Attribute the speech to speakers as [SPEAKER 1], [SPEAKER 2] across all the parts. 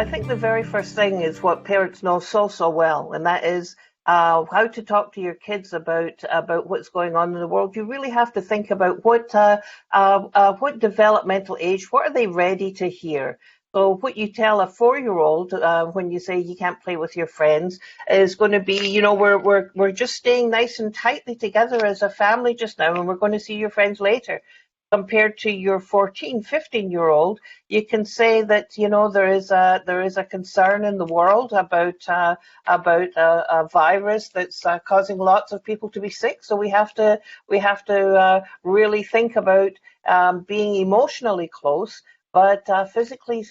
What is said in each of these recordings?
[SPEAKER 1] I think the very first thing is what parents know so well, and that is how to talk to your kids about what's going on in the world. You really have to think about what developmental age, what are they ready to hear. So what you tell a 4-year-old when you say you can't play with your friends is going to be, we're just staying nice and tightly together as a family just now, and we're going to see your friends later. Compared to your 14, 15-year-old, you can say that there is a concern in the world about a virus that's causing lots of people to be sick. So we have to really think about being emotionally close, but physically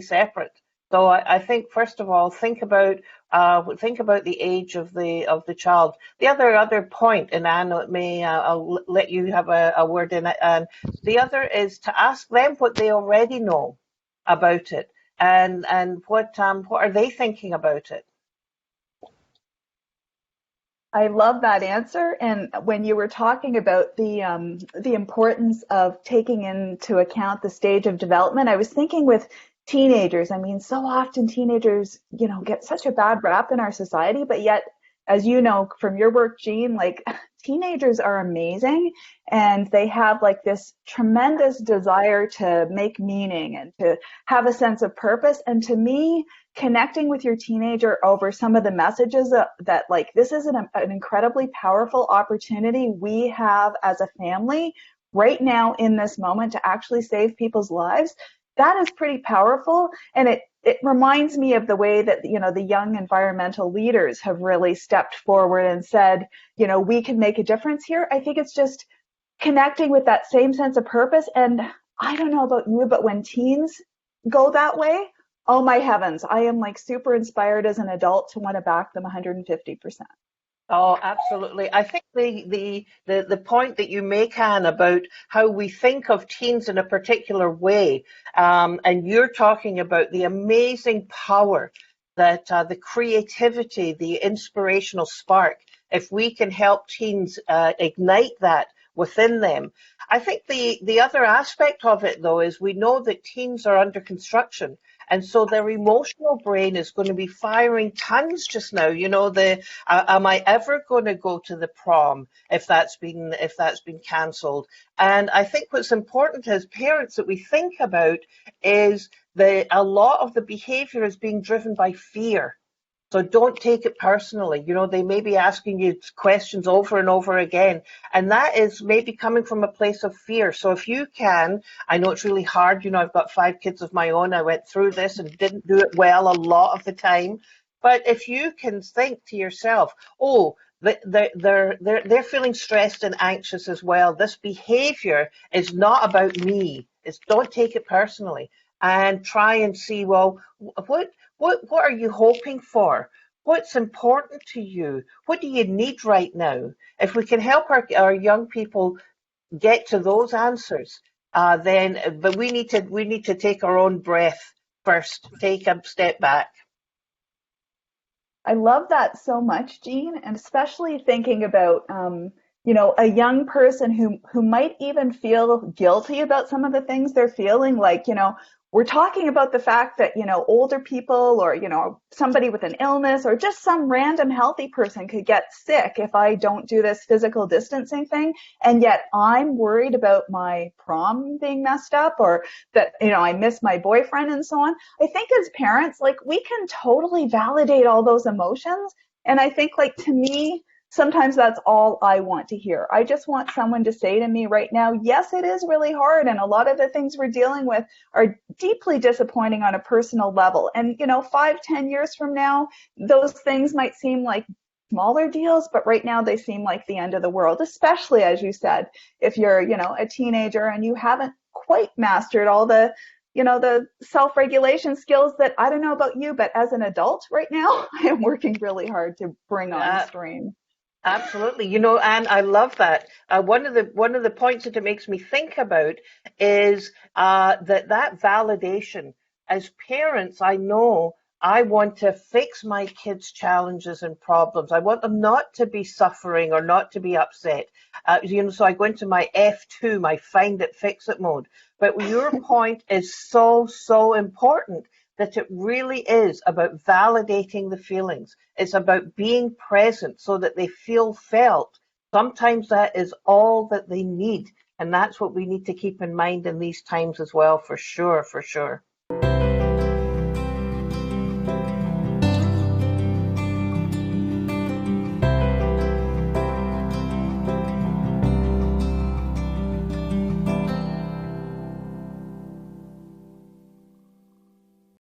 [SPEAKER 1] separate. So I think first of all, think about the age of the child. The other point, and Anne, I'll let you have a word in it. And the other is to ask them what they already know about it, and what are they thinking about it.
[SPEAKER 2] I love that answer. And when you were talking about the importance of taking into account the stage of development, I was thinking with teenagers. I mean, so often teenagers, get such a bad rap in our society, but yet, as you know from your work, Jean, like teenagers are amazing, and they have like this tremendous desire to make meaning and to have a sense of purpose. And to me, connecting with your teenager over some of the messages that like this is an incredibly powerful opportunity we have as a family right now in this moment to actually save people's lives. That is pretty powerful, and it reminds me of the way that the young environmental leaders have really stepped forward and said, we can make a difference here. I think it's just connecting with that same sense of purpose. And I don't know about you, but when teens go that way, oh my heavens, I am like super inspired as an adult to want to back them 150%.
[SPEAKER 1] Oh, absolutely. I think the point that you make, Anne, about how we think of teens in a particular way, and you're talking about the amazing power that the creativity, the inspirational spark, if we can help teens ignite that within them. I think the other aspect of it, though, is we know that teens are under construction. And so their emotional brain is going to be firing tons just now. Am I ever going to go to the prom if that's been cancelled? And I think what's important as parents that we think about is a lot of the behavior is being driven by fear. So don't take it personally. They may be asking you questions over and over again, and that is maybe coming from a place of fear. So if you can, I know it's really hard. I've got 5 kids of my own. I went through this and didn't do it well a lot of the time. But if you can think to yourself, oh, they're feeling stressed and anxious as well. This behavior is not about me. Don't take it personally, and try and see, well, what are you hoping for? What's important to you? What do you need right now? If we can help our young people get to those answers, but we need to take our own breath first, take a step back.
[SPEAKER 2] I love that so much, Jean, and especially thinking about a young person who might even feel guilty about some of the things they're feeling, like, we're talking about the fact that, older people or, somebody with an illness or just some random healthy person could get sick if I don't do this physical distancing thing. And yet I'm worried about my prom being messed up, or that, I miss my boyfriend and so on. I think as parents, like, we can totally validate all those emotions. And I think, like, to me, sometimes that's all I want to hear. I just want someone to say to me right now, yes, it is really hard, and a lot of the things we're dealing with are deeply disappointing on a personal level. And 5-10 years from now, those things might seem like smaller deals, but right now they seem like the end of the world, especially, as you said, if you're a teenager and you haven't quite mastered all the the self-regulation skills that, I don't know about you, but as an adult right now, I am working really hard to bring on stream.
[SPEAKER 1] Absolutely. Anne, I love that. One of the points that it makes me think about is that validation. As parents, I know I want to fix my kids' challenges and problems. I want them not to be suffering or not to be upset. So I go into my F2, my find it, fix it mode. But your point is so important, that it really is about validating the feelings. It's about being present so that they feel felt. Sometimes that is all that they need. And that's what we need to keep in mind in these times as well, for sure, for sure.